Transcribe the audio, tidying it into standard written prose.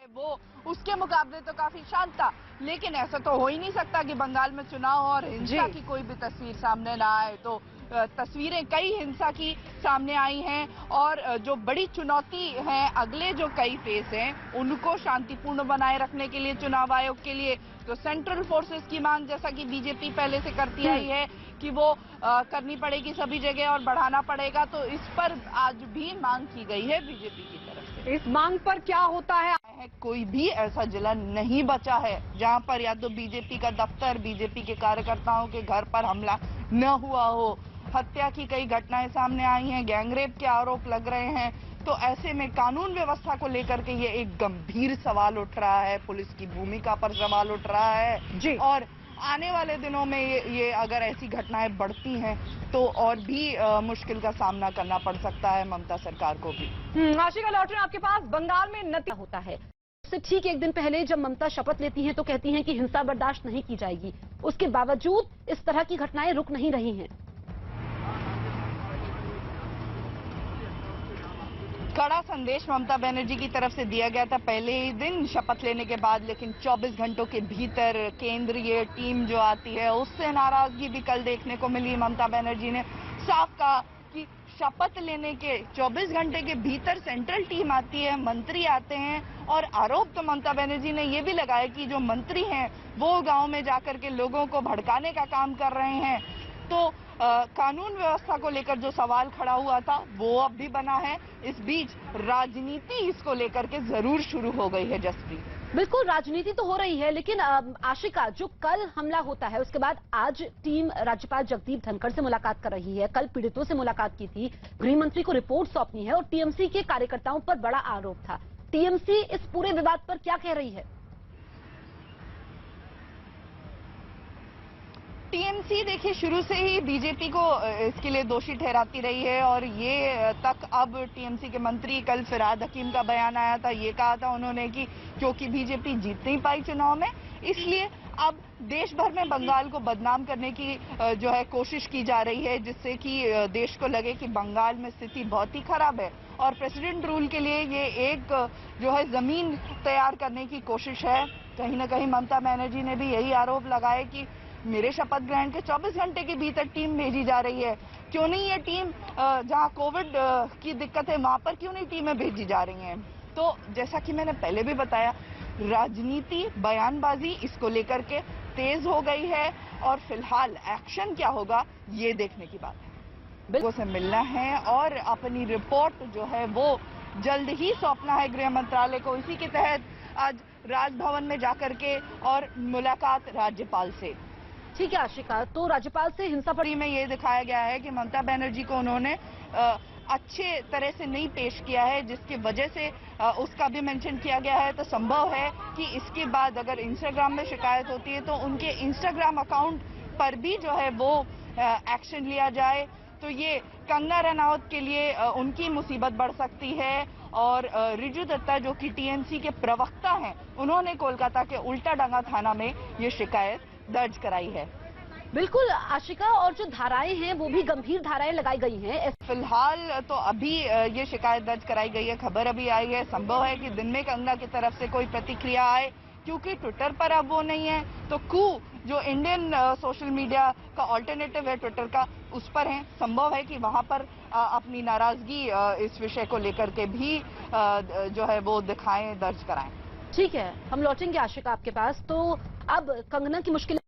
वो उसके मुकाबले तो काफी शांत था, लेकिन ऐसा तो हो ही नहीं सकता कि बंगाल में चुनाव और हिंसा की कोई भी तस्वीर सामने ना आए। तो तस्वीरें कई हिंसा की सामने आई हैं और जो बड़ी चुनौती है अगले जो कई फेज हैं उनको शांतिपूर्ण बनाए रखने के लिए चुनाव आयोग के लिए तो सेंट्रल फोर्सेस की मांग, जैसा कि बीजेपी पहले से करती आई है कि वो करनी पड़ेगी सभी जगह और बढ़ाना पड़ेगा, तो इस पर आज भी मांग की गई है बीजेपी की तरफ से। इस मांग पर क्या होता है? कोई भी ऐसा जिला नहीं बचा है जहां पर या तो बीजेपी का दफ्तर, बीजेपी के कार्यकर्ताओं के घर पर हमला न हुआ हो। हत्या की कई घटनाएं सामने आई हैं, गैंगरेप के आरोप लग रहे हैं, तो ऐसे में कानून व्यवस्था को लेकर के ये एक गंभीर सवाल उठ रहा है। पुलिस की भूमिका पर सवाल उठ रहा है जी। और आने वाले दिनों में ये अगर ऐसी घटनाएं बढ़ती हैं तो और भी मुश्किल का सामना करना पड़ सकता है ममता सरकार को भी। आशिका लौट रहे हैं आपके पास। बंगाल में नतीजा होता है उससे ठीक एक दिन पहले जब ममता शपथ लेती हैं तो कहती हैं कि हिंसा बर्दाश्त नहीं की जाएगी। उसके बावजूद इस तरह की घटनाएं रुक नहीं रही हैं। कड़ा संदेश ममता बनर्जी की तरफ से दिया गया था पहले ही दिन शपथ लेने के बाद, लेकिन 24 घंटों के भीतर केंद्रीय टीम जो आती है उससे नाराजगी भी कल देखने को मिली। ममता बनर्जी ने साफ कहा कि शपथ लेने के 24 घंटे के भीतर सेंट्रल टीम आती है, मंत्री आते हैं और आरोप तो ममता बनर्जी ने ये भी लगाया कि जो मंत्री हैं वो गांव में जाकर के लोगों को भड़काने का काम कर रहे हैं। तो कानून व्यवस्था को लेकर जो सवाल खड़ा हुआ था वो अब भी बना है। इस बीच राजनीति इसको लेकर के जरूर शुरू हो गई है जसप्रीत। बिल्कुल राजनीति तो हो रही है, लेकिन आशिका, जो कल हमला होता है उसके बाद आज टीम राज्यपाल जगदीप धनखड़ से मुलाकात कर रही है। कल पीड़ितों से मुलाकात की थी, गृह मंत्री को रिपोर्ट सौंपनी है और टीएमसी के कार्यकर्ताओं पर बड़ा आरोप था। टीएमसी इस पूरे विवाद पर क्या कह रही है? टीएमसी देखिए शुरू से ही बीजेपी को इसके लिए दोषी ठहराती रही है और ये तक अब टीएमसी के मंत्री, कल फिरहाद हकीम का बयान आया था, ये कहा था उन्होंने कि क्योंकि बीजेपी जीत नहीं पाई चुनाव में इसलिए अब देश भर में बंगाल को बदनाम करने की जो है कोशिश की जा रही है, जिससे कि देश को लगे कि बंगाल में स्थिति बहुत ही खराब है और प्रेसिडेंट रूल के लिए ये एक जो है जमीन तैयार करने की कोशिश है। कहीं ना कहीं ममता बनर्जी ने भी यही आरोप लगाया कि मेरे शपथ ग्रहण के 24 घंटे के भीतर टीम भेजी जा रही है, क्यों नहीं ये टीम जहां कोविड की दिक्कत है वहां पर क्यों नहीं टीमें भेजी जा रही हैं। तो जैसा कि मैंने पहले भी बताया, राजनीति, बयानबाजी इसको लेकर के तेज हो गई है और फिलहाल एक्शन क्या होगा ये देखने की बात है। लोगों से मिलना है और अपनी रिपोर्ट जो है वो जल्द ही सौंपना है गृह मंत्रालय को। इसी के तहत आज राजभवन में जाकर के और मुलाकात राज्यपाल से। ठीक है आशिका, तो राज्यपाल से हिंसा पर में ये दिखाया गया है कि ममता बनर्जी को उन्होंने अच्छे तरह से नहीं पेश किया है, जिसकी वजह से उसका भी मेंशन किया गया है। तो संभव है कि इसके बाद अगर इंस्टाग्राम में शिकायत होती है तो उनके इंस्टाग्राम अकाउंट पर भी जो है वो एक्शन लिया जाए। तो ये कंगना रनौत के लिए उनकी मुसीबत बढ़ सकती है और रिजू दत्ता जो कि टीएमसी के प्रवक्ता हैं, उन्होंने कोलकाता के उल्टा डांगा थाना में ये शिकायत दर्ज कराई है। बिल्कुल आशिका, और जो धाराएं हैं वो भी गंभीर धाराएं लगाई गई हैं। फिलहाल तो अभी ये शिकायत दर्ज कराई गई है, खबर अभी आई है। संभव है कि दिन में कंगना की तरफ से कोई प्रतिक्रिया आए, क्योंकि ट्विटर पर अब वो नहीं है तो कू जो इंडियन सोशल मीडिया का ऑल्टरनेटिव है ट्विटर का, उस पर है। संभव है कि वहां पर अपनी नाराजगी इस विषय को लेकर के भी जो है वो दिखाएं, दर्ज कराएं। ठीक है, हम लौटेंगे आशिका आपके पास। तो अब कंगना की मुश्किल